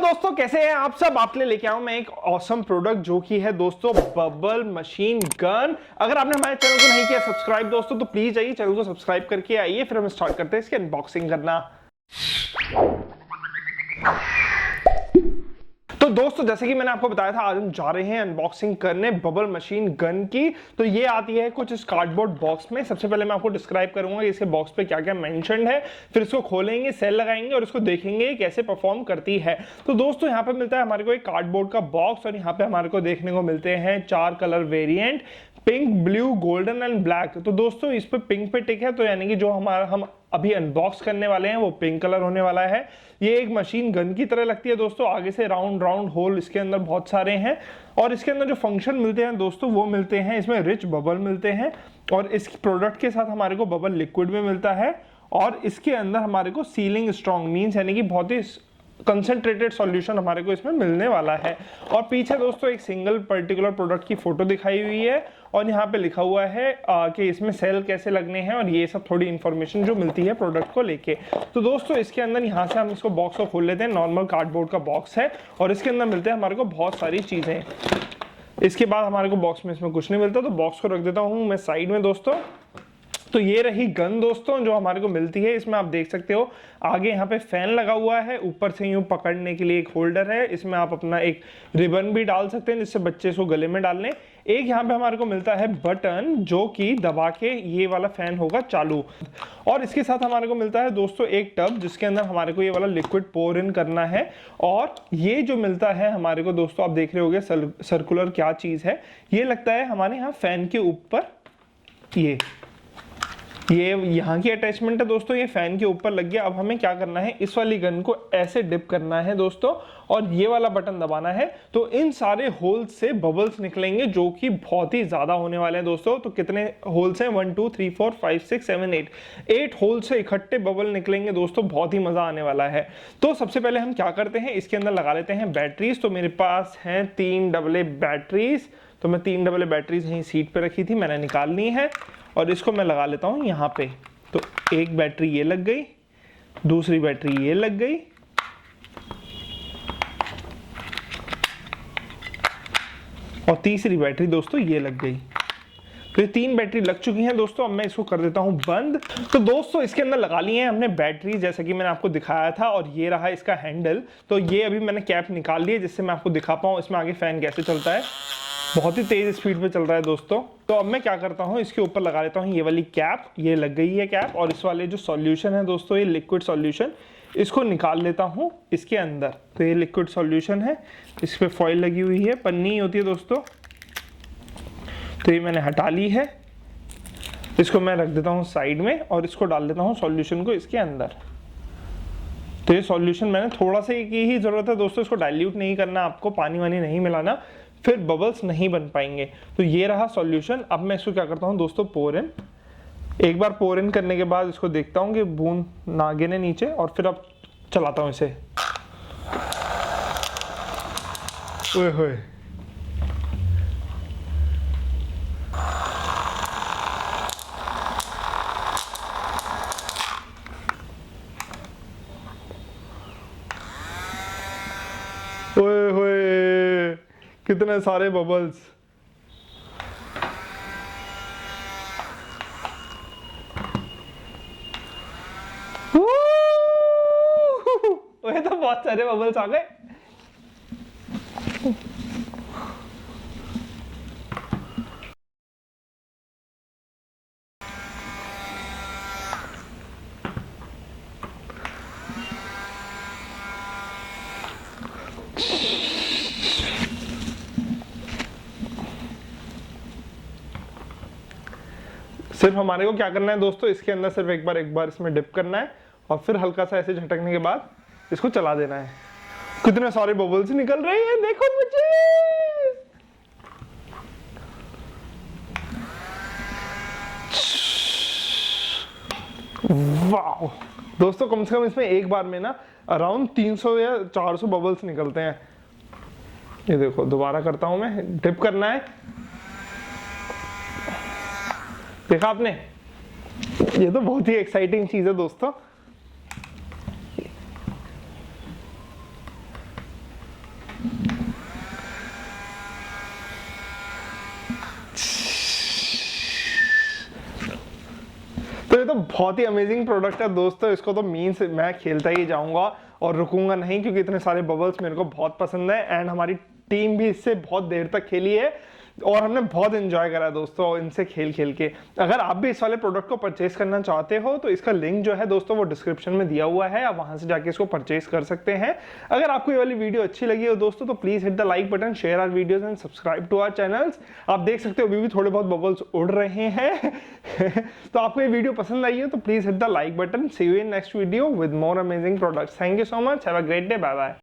दोस्तों, कैसे हैं आप सब। आपके लिए लेके आऊं मैं एक ऑसम प्रोडक्ट जो कि है दोस्तों बबल मशीन गन। अगर आपने हमारे चैनल को नहीं किया सब्सक्राइब दोस्तों तो प्लीज आइए चैनल को सब्सक्राइब करके आइए, फिर हम स्टार्ट करते हैं इसकी अनबॉक्सिंग करना। तो दोस्तों जैसे कि मैंने आपको बताया था, आज हम जा रहे हैं अनबॉक्सिंग करने बबल मशीन गन की। तो ये आती है कुछ इस कार्डबोर्ड बॉक्स में। सबसे पहले मैं आपको डिस्क्राइब करूंगा कि इसके बॉक्स पे क्या क्या मेंशन्ड है, फिर इसको खोलेंगे, सेल लगाएंगे और इसको देखेंगे कैसे परफॉर्म करती है। तो दोस्तों यहाँ पे मिलता है हमारे को एक कार्डबोर्ड का बॉक्स और यहाँ पे हमारे को देखने को मिलते हैं 4 colour variant, pink, blue, golden and black. तो दोस्तों इस पे पिंक पे टिक है, तो यानी कि जो हम अभी अनबॉक्स करने वाले हैं वो पिंक कलर होने वाला है। ये एक मशीन गन की तरह लगती है दोस्तों, आगे से राउंड राउंड होल इसके अंदर बहुत सारे हैं और इसके अंदर जो फंक्शन मिलते हैं दोस्तों वो मिलते हैं, इसमें रिच बबल मिलते हैं और इस प्रोडक्ट के साथ हमारे को बबल लिक्विड में मिलता है और इसके अंदर हमारे को सीलिंग स्ट्रॉन्ग मीन्स यानी कि बहुत ही कंसंट्रेटेड सॉल्यूशन हमारे को इसमें मिलने वाला है। और पीछे दोस्तों एक सिंगल पर्टिकुलर प्रोडक्ट की फोटो दिखाई हुई है और यहाँ पे लिखा हुआ है कि इसमें सेल कैसे लगने हैं और ये सब थोड़ी इंफॉर्मेशन जो मिलती है प्रोडक्ट को लेके। तो दोस्तों इसके अंदर यहाँ से हम इसको बॉक्स को खोल लेते हैं। नॉर्मल कार्डबोर्ड का बॉक्स है और इसके अंदर मिलते हैं हमारे को बहुत सारी चीजें। इसके बाद हमारे को बॉक्स में इसमें कुछ नहीं मिलता, तो बॉक्स को रख देता हूँ मैं साइड में दोस्तों। तो ये रही गन दोस्तों जो हमारे को मिलती है। इसमें आप देख सकते हो आगे यहाँ पे फैन लगा हुआ है, ऊपर से यूं पकड़ने के लिए एक होल्डर है, इसमें आप अपना एक रिबन भी डाल सकते हैं जिससे बच्चे इसको गले में डाल लें। एक यहाँ पे हमारे को मिलता है बटन जो कि दबा के ये वाला फैन होगा चालू और इसके साथ हमारे को मिलता है दोस्तों एक टब जिसके अंदर हमारे को ये वाला लिक्विड पोर इन करना है। और ये जो मिलता है हमारे को दोस्तों, आप देख रहे होगे सर्कुलर क्या चीज है, ये लगता है हमारे यहाँ फैन के ऊपर। ये यहाँ की अटैचमेंट है दोस्तों, ये फैन के ऊपर लग गया। अब हमें क्या करना है, इस वाली गन को ऐसे डिप करना है दोस्तों और ये वाला बटन दबाना है। तो इन सारे होल्स से बबल्स निकलेंगे जो कि बहुत ही ज्यादा होने वाले हैं दोस्तों। तो कितने होल्स हैं, 1 2 3 4 5 6 7 8 होल्स से इकट्ठे बबल निकलेंगे दोस्तों, बहुत ही मजा आने वाला है। तो सबसे पहले हम क्या करते हैं, इसके अंदर लगा लेते हैं बैटरीज। तो मेरे पास हैं 3 डबल ए बैटरीज, तो मैं 3 डबल ए बैटरीज यहीं सीट पे रखी थी, मैंने निकाल ली है और इसको मैं लगा लेता हूं यहाँ पे। तो एक बैटरी ये लग गई, दूसरी बैटरी ये लग गई और तीसरी बैटरी दोस्तों ये लग गई। तो ये 3 बैटरी लग चुकी हैं दोस्तों। अब मैं इसको कर देता हूं बंद। तो दोस्तों इसके अंदर लगा लिए हैं हमने बैटरी जैसा कि मैंने आपको दिखाया था और ये रहा इसका हैंडल। तो ये अभी मैंने कैप निकाल ली है जिससे मैं आपको दिखा पाऊं इसमें आगे फैन कैसे चलता है। बहुत ही तेज स्पीड पे चल रहा है दोस्तों। तो अब मैं क्या करता हूँ, इसके ऊपर लगा लेता हूँ ये वाली कैप, ये लग गई है कैप। और इस वाले जो सॉल्यूशन है दोस्तों, ये लिक्विड सॉल्यूशन, इसको निकाल लेता हूँ इसके अंदर। तो ये लिक्विड सॉल्यूशन है, इस पे फॉइल लगी हुई है, पन्नी होती है दोस्तों। तो ये मैंने हटा ली है, इसको मैं रख देता हूँ साइड में और इसको डाल देता हूँ सॉल्यूशन को इसके अंदर। तो ये सॉल्यूशन मैंने थोड़ा सा की ही जरूरत है दोस्तों, इसको डाइल्यूट नहीं करना आपको, पानी वानी नहीं मिलाना, फिर बबल्स नहीं बन पाएंगे। तो ये रहा सॉल्यूशन। अब मैं इसको क्या करता हूँ दोस्तों, पोर इन। एक बार पोर इन करने के बाद इसको देखता हूँ कि बूंद ना गिरे नीचे और फिर अब चलाता हूँ इसे। ओए होए, ओए होए, कितने सारे बबल्स। ओए तो बहुत सारे बबल्स आ गए। सिर्फ हमारे को क्या करना है दोस्तों, इसके अंदर सिर्फ एक बार इसमें डिप करना है और फिर हल्का सा ऐसे झटकने के बाद इसको चला देना है। कितने सारे बबल्स निकल रहे हैं देखो मुझे। वाह दोस्तों, कम से कम इसमें एक बार में ना अराउंड 300 या 400 बबल्स निकलते हैं। ये देखो, दोबारा करता हूं मैं, डिप करना है, देखा आपने। ये तो बहुत ही एक्साइटिंग चीज है दोस्तों। बहुत ही अमेजिंग प्रोडक्ट है दोस्तों, इसको तो मीन्स मैं खेलता ही जाऊंगा और रुकूंगा नहीं, क्योंकि इतने सारे बबल्स मेरे को बहुत पसंद है एंड हमारी टीम भी इससे बहुत देर तक खेली है और हमने बहुत एंजॉय करा दोस्तों इनसे खेल खेल के। अगर आप भी इस वाले प्रोडक्ट को परचेस करना चाहते हो तो इसका लिंक जो है दोस्तों वो डिस्क्रिप्शन में दिया हुआ है, आप वहां से जाके इसको परचेस कर सकते हैं। अगर आपको ये वाली वीडियो अच्छी लगी हो दोस्तों तो please hit the like button, share our videos and subscribe to our channels. आप देख सकते हो अभी भी थोड़े बहुत बबल्स उड़ रहे हैं तो आपको ये वीडियो पसंद आई हो तो please hit the like button. See you in next video with more amazing products. Thank you so much, have a great day, bye bye.